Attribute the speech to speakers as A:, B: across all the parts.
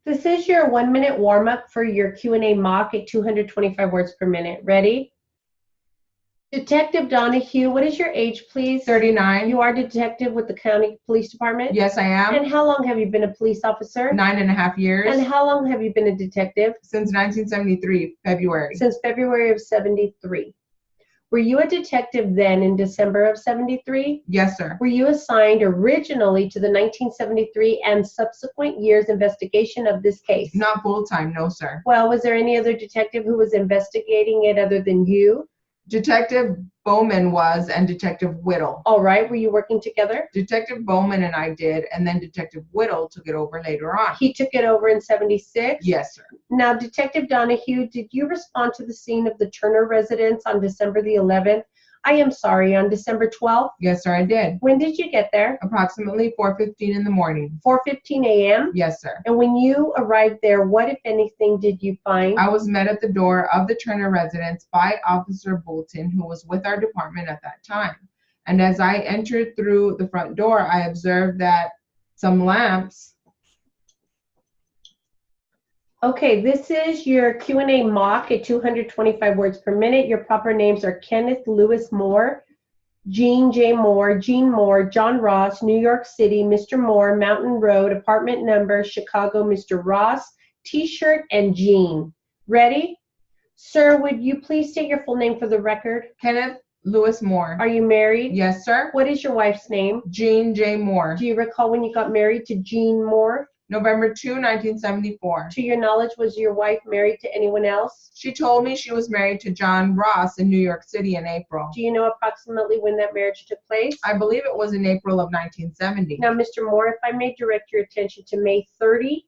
A: This is your 1-minute warm-up for your Q&A mock at 225 words per minute. Ready? Detective Donahue, what is your age, please?
B: 39.
A: You are detective with the county police department?
B: Yes, I am.
A: And how long have you been a police officer?
B: 9.5 years.
A: And how long have you been a detective?
B: Since 1973, February.
A: Since February of 73. Were you a detective then in December of 73?
B: Yes, sir.
A: Were you assigned originally to the 1973 and subsequent years investigation of this case?
B: Not full-time, no, sir.
A: Well, was there any other detective who was investigating it other than you?
B: Detective Bowman was, and Detective Whittle.
A: All right, were you working together?
B: Detective Bowman and I did, and then Detective Whittle took it over later on.
A: He took it over in 76?
B: Yes, sir.
A: Now, Detective Donahue, did you respond to the scene of the Turner residence on December the 11th? On December 12th?
B: Yes, sir, I did.
A: When did you get there?
B: Approximately 4:15 in the morning.
A: 4:15 a.m.?
B: Yes, sir.
A: And when you arrived there, what, if anything, did you find?
B: I was met at the door of the Turner residence by Officer Bolton, who was with our department at that time. And as I entered through the front door, I observed that some lamps.
A: Okay, this is your Q&A mock at 225 words per minute. Your proper names are Kenneth Lewis Moore, Jean J. Moore, Jean Moore, John Ross, New York City, Mr. Moore, Mountain Road, apartment number, Chicago, Mr. Ross, T-shirt, and Jean. Ready? Sir, would you please state your full name for the record?
B: Kenneth Lewis Moore.
A: Are you married?
B: Yes, sir.
A: What is your wife's name?
B: Jean J. Moore.
A: Do you recall when you got married to Jean Moore?
B: November 2, 1974.
A: To your knowledge, was your wife married to anyone else?
B: She told me she was married to John Ross in New York City in April.
A: Do you know approximately when that marriage took place?
B: I believe it was in April of 1970.
A: Now, Mr. Moore, if I may direct your attention to May 30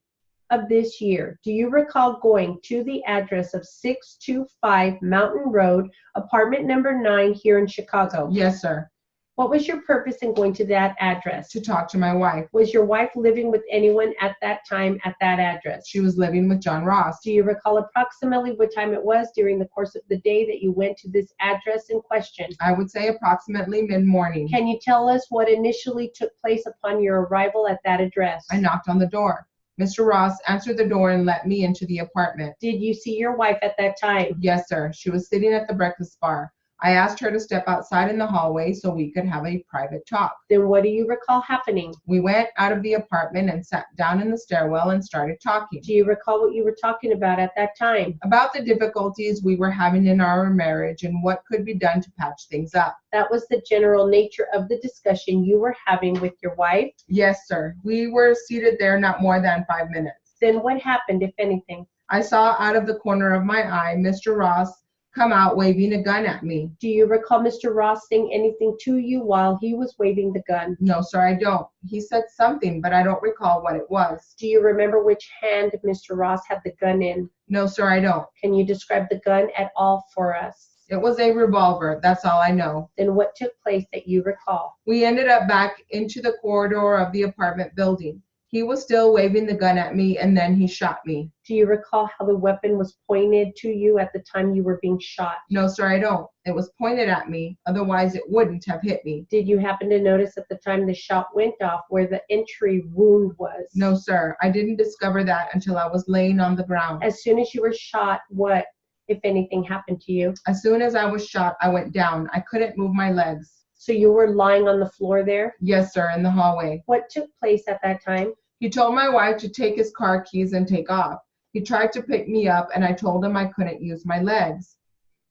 A: of this year, do you recall going to the address of 625 Mountain Road, apartment number 9 here in Chicago?
B: Yes, sir.
A: What was your purpose in going to that address?
B: To talk to my wife.
A: Was your wife living with anyone at that time at that address?
B: She was living with John Ross.
A: Do you recall approximately what time it was during the course of the day that you went to this address in question?
B: I would say approximately mid-morning.
A: Can you tell us what initially took place upon your arrival at that address?
B: I knocked on the door. Mr. Ross answered the door and let me into the apartment.
A: Did you see your wife at that time?
B: Yes, sir. She was sitting at the breakfast bar. I asked her to step outside in the hallway so we could have a private talk.
A: Then what do you recall happening?
B: We went out of the apartment and sat down in the stairwell and started talking.
A: Do you recall what you were talking about at that time?
B: About the difficulties we were having in our marriage and what could be done to patch things up.
A: That was the general nature of the discussion you were having with your wife?
B: Yes, sir. We were seated there not more than 5 minutes.
A: Then what happened, if anything?
B: I saw out of the corner of my eye Mr. Ross come out waving a gun at me.
A: Do you recall Mr. Ross saying anything to you while he was waving the gun?
B: No, sir, I don't. He said something, but I don't recall what it was.
A: Do you remember which hand Mr. Ross had the gun in?
B: No, sir, I don't.
A: Can you describe the gun at all for us?
B: It was a revolver. That's all I know.
A: Then what took place that you recall?
B: We ended up back into the corridor of the apartment building. He was still waving the gun at me, and then he shot me.
A: Do you recall how the weapon was pointed to you at the time you were being shot?
B: No, sir, I don't. It was pointed at me. Otherwise, it wouldn't have hit me.
A: Did you happen to notice at the time the shot went off where the entry wound was?
B: No, sir. I didn't discover that until I was laying on the ground.
A: As soon as you were shot, what, if anything, happened to you?
B: As soon as I was shot, I went down. I couldn't move my legs.
A: So you were lying on the floor there?
B: Yes, sir, in the hallway.
A: What took place at that time?
B: He told my wife to take his car keys and take off. He tried to pick me up, and I told him I couldn't use my legs.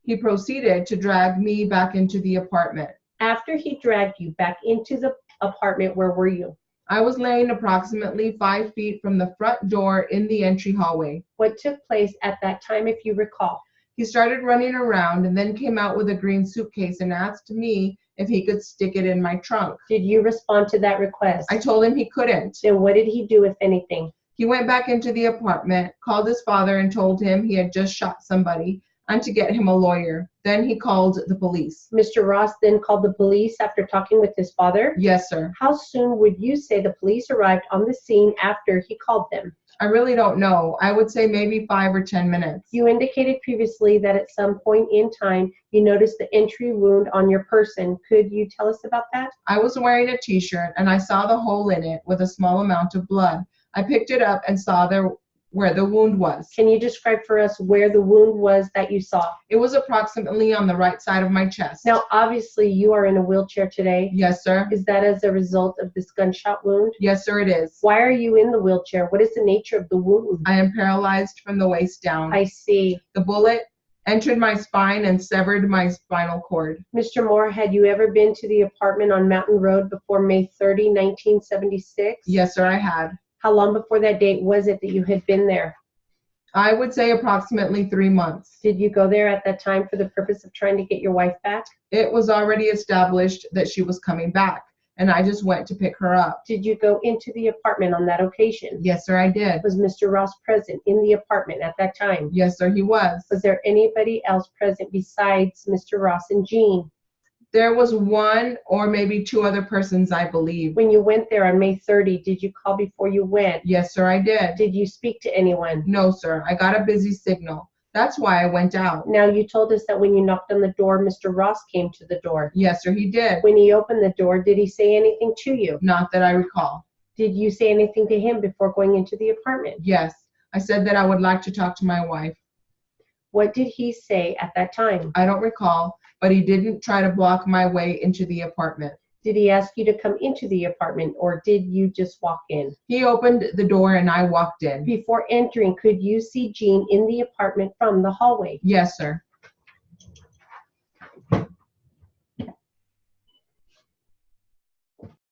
B: He proceeded to drag me back into the apartment.
A: After he dragged you back into the apartment, where were you?
B: I was laying approximately 5 feet from the front door in the entry hallway.
A: What took place at that time, if you recall?
B: He started running around and then came out with a green suitcase and asked me if he could stick it in my trunk.
A: Did you respond to that request?
B: I told him he couldn't.
A: Then what did he do, if anything?
B: He went back into the apartment, called his father and told him he had just shot somebody and to get him a lawyer. Then he called the police.
A: Mr. Ross then called the police after talking with his father?
B: Yes, sir.
A: How soon would you say the police arrived on the scene after he called them?
B: I really don't know. I would say maybe 5 or 10 minutes.
A: You indicated previously that at some point in time you noticed the entry wound on your person. Could you tell us about that?
B: I was wearing a t-shirt and I saw the hole in it with a small amount of blood. I picked it up and saw where the wound was.
A: Can you describe for us where the wound was that you saw?
B: It was approximately on the right side of my chest.
A: Now, obviously, you are in a wheelchair today.
B: Yes, sir.
A: Is that as a result of this gunshot wound?
B: Yes, sir, it is.
A: Why are you in the wheelchair? What is the nature of the wound?
B: I am paralyzed from the waist down.
A: I see.
B: The bullet entered my spine and severed my spinal cord.
A: Mr. Moore, had you ever been to the apartment on Mountain Road before May 30, 1976?
B: Yes, sir, I had.
A: How long before that date was it that you had been there?
B: I would say approximately 3 months.
A: Did you go there at that time for the purpose of trying to get your wife back?
B: It was already established that she was coming back, and I just went to pick her up.
A: Did you go into the apartment on that occasion?
B: Yes, sir, I did.
A: Was Mr. Ross present in the apartment at that time?
B: Yes, sir, he was.
A: Was there anybody else present besides Mr. Ross and Jean?
B: There was one or maybe two other persons, I believe.
A: When you went there on May 30, did you call before you went?
B: Yes, sir, I did.
A: Did you speak to anyone?
B: No, sir, I got a busy signal. That's why I went out.
A: Now, you told us that when you knocked on the door, Mr. Ross came to the door.
B: Yes, sir, he did.
A: When he opened the door, did he say anything to you?
B: Not that I recall.
A: Did you say anything to him before going into the apartment?
B: Yes, I said that I would like to talk to my wife.
A: What did he say at that time?
B: I don't recall, but he didn't try to block my way into the apartment.
A: Did he ask you to come into the apartment, or did you just walk in?
B: He opened the door and I walked in.
A: Before entering, could you see Jean in the apartment from the hallway?
B: Yes, sir.